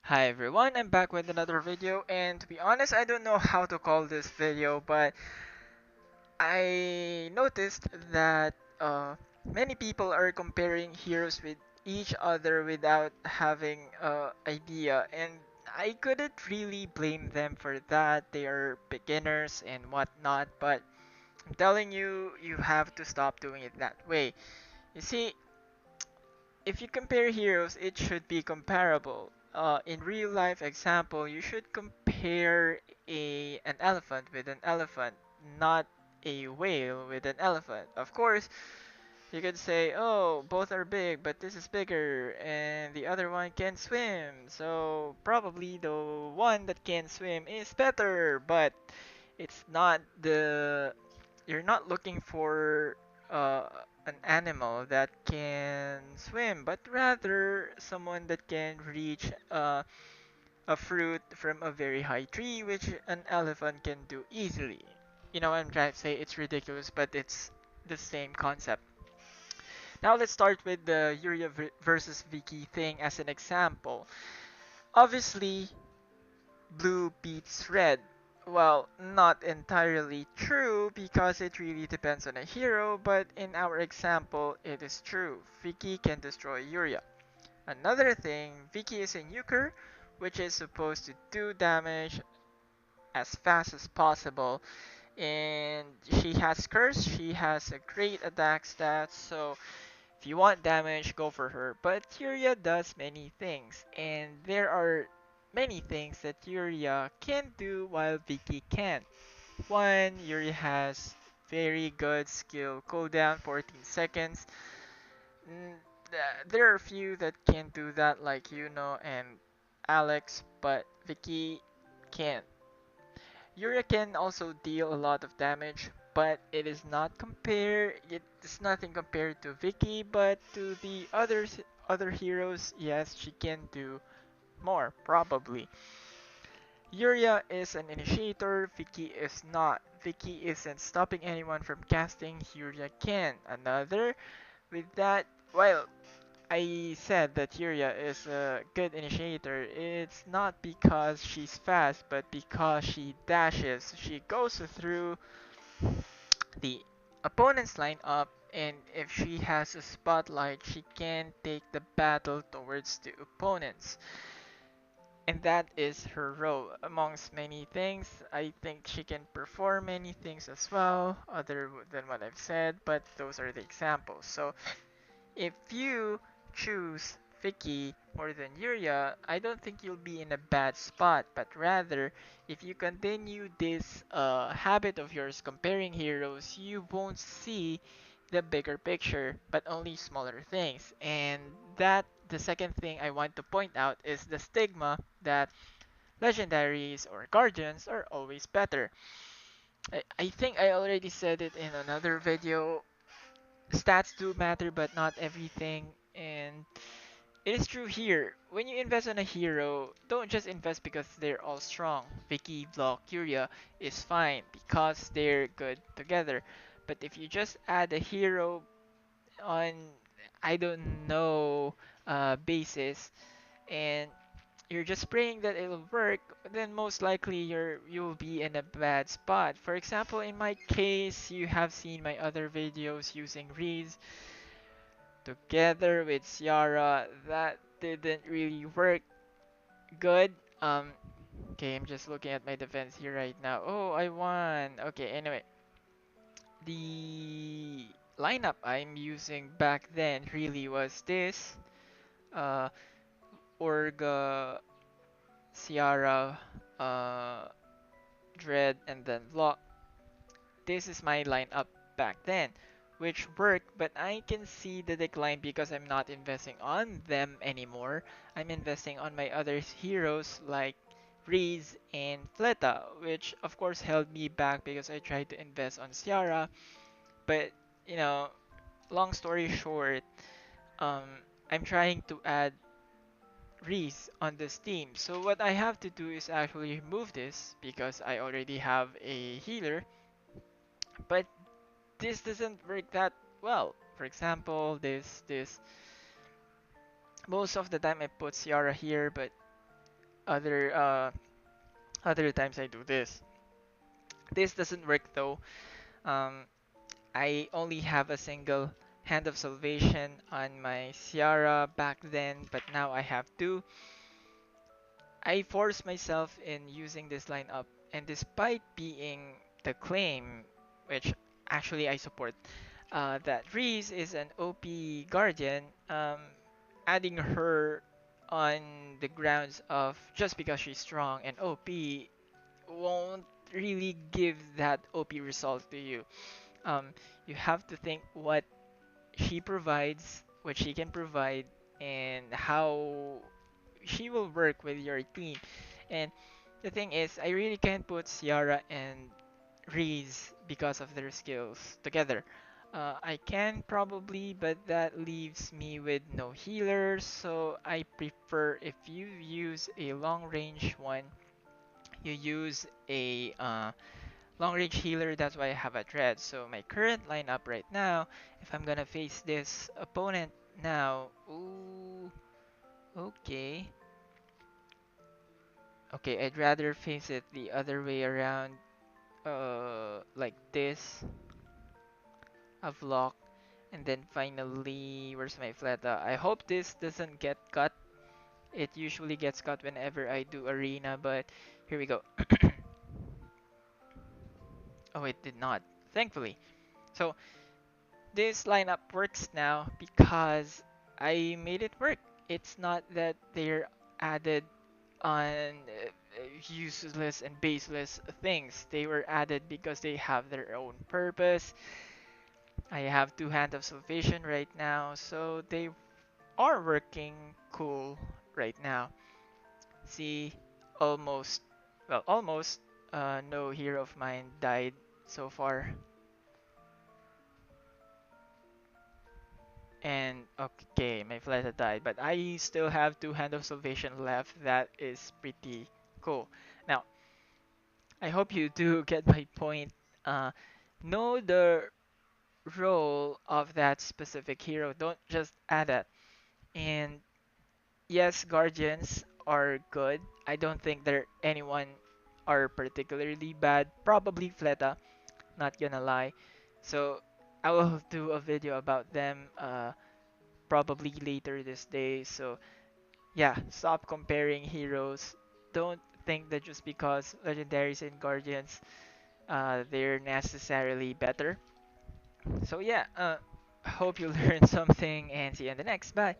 Hi everyone, I'm back with another video, and to be honest, I don't know how to call this video, but I noticed that many people are comparing heroes with each other without having idea, and I couldn't really blame them for that. They are beginners and whatnot, but I'm telling you, you have to stop doing it that way. You see, if you compare heroes, it should be comparable. In real life example, you should compare an elephant with an elephant, not a whale with an elephant. Of course, you could say, oh, both are big, but this is bigger, and the other one can swim. So probably the one that can swim is better, but it's not the you're not looking for uh, an animal that can swim, but rather someone that can reach a fruit from a very high tree, which an elephant can do easily. You know, I'm trying to say it's ridiculous, but it's the same concept. Now let's start with the Yuria versus Vicky thing as an example. Obviously, blue beats red. Well, not entirely true because it really depends on a hero, but in our example, it is true. Vicky can destroy Yuria. Another thing, Vicky is a nuker, which is supposed to do damage as fast as possible, and she has curse, she has a great attack stats, so if you want damage, go for her. But Tyria does many things, and there are many things that Tyria can do while Vicky can't. One, Yuri has very good skill cooldown, 14 seconds. There are a few that can do that, like Yuno and Alex, but Vicky can't. Yuri can also deal a lot of damage, but it is nothing compared to Vicky, but to the other heroes, yes, she can do more, probably. Yuria is an initiator, Vicky is not. Vicky isn't stopping anyone from casting, Yuria can. Another, with that, well, I said that Yuria is a good initiator. It's not because she's fast, but because she dashes. She goes through the opponent's lineup, and if she has a spotlight, she can take the battle towards the opponents. And that is her role. Amongst many things, I think she can perform many things as well, other than what I've said, but those are the examples. So if you choose Vicky more than Yuria, I don't think you'll be in a bad spot, but rather, if you continue this habit of yours comparing heroes, you won't see the bigger picture, but only smaller things. And that, the second thing I want to point out is the stigma that legendaries or guardians are always better. I think I already said it in another video. Stats do matter, but not everything. And it is true here. When you invest on a hero, don't just invest because they're all strong. Vicky, Block, Curia is fine because they're good together. But if you just add a hero on, I don't know, basis, and you're just praying that it'll work, then most likely you'll be in a bad spot. For example, in my case, you have seen my other videos using Reeds together with Ciara. That didn't really work good. Okay, I'm just looking at my defense here right now. Oh, I won. Okay, anyway, the lineup I'm using back then really was this. Uh, Orga, Ciara, uh, Dread, and then Vlog. This is my lineup back then, which worked, but I can see the decline because I'm not investing on them anymore. I'm investing on my other heroes like Reese and Fleta, which of course held me back because I tried to invest on Ciara. But, you know, long story short, um, I'm trying to add Reese on this team. So what I have to do is actually remove this because I already have a healer. But this doesn't work that well. For example, this most of the time I put Ciara here, but Other other times I do this. This doesn't work though. Um, I only have a single Hand of Salvation on my Ciara back then, but now I have two. I forced myself in using this lineup, and despite being the claim, which actually I support, that Reese is an OP Guardian, adding her on the grounds of just because she's strong and OP won't really give that OP result to you. Um, you have to think what she provides, what she can provide, and how she will work with your team. And the thing is, I really can't put Ciara and Reese because of their skills together. I can probably, but that leaves me with no healers, so I prefer if you use a long range one, you use a long range healer. That's why I have a Dread. So my current lineup right now, if I'm gonna face this opponent now, ooh, okay. Okay, I'd rather face it the other way around, like this, a vlog, and then finally, where's my Fleta? I hope this doesn't get cut. It usually gets cut whenever I do arena, but here we go. Oh, it did not, thankfully. So this lineup works now because I made it work. It's not that they're added on useless and baseless things. They were added because they have their own purpose. I have two Hand of Salvation right now, so they are working cool right now. See, almost, well, almost no hero of mine died so far. And okay, my Fleta died, but I still have two Hand of Salvation left. That is pretty cool. Now, I hope you do get my point. Uh, know the role of that specific hero. Don't just add that. And yes, Guardians are good. I don't think there anyone are particularly bad. Probably Fleta, not gonna lie. So I will do a video about them probably later this day. So yeah, stop comparing heroes. Don't think that just because legendaries and guardians they're necessarily better. So yeah, hope you learned something and see you in the next. Bye.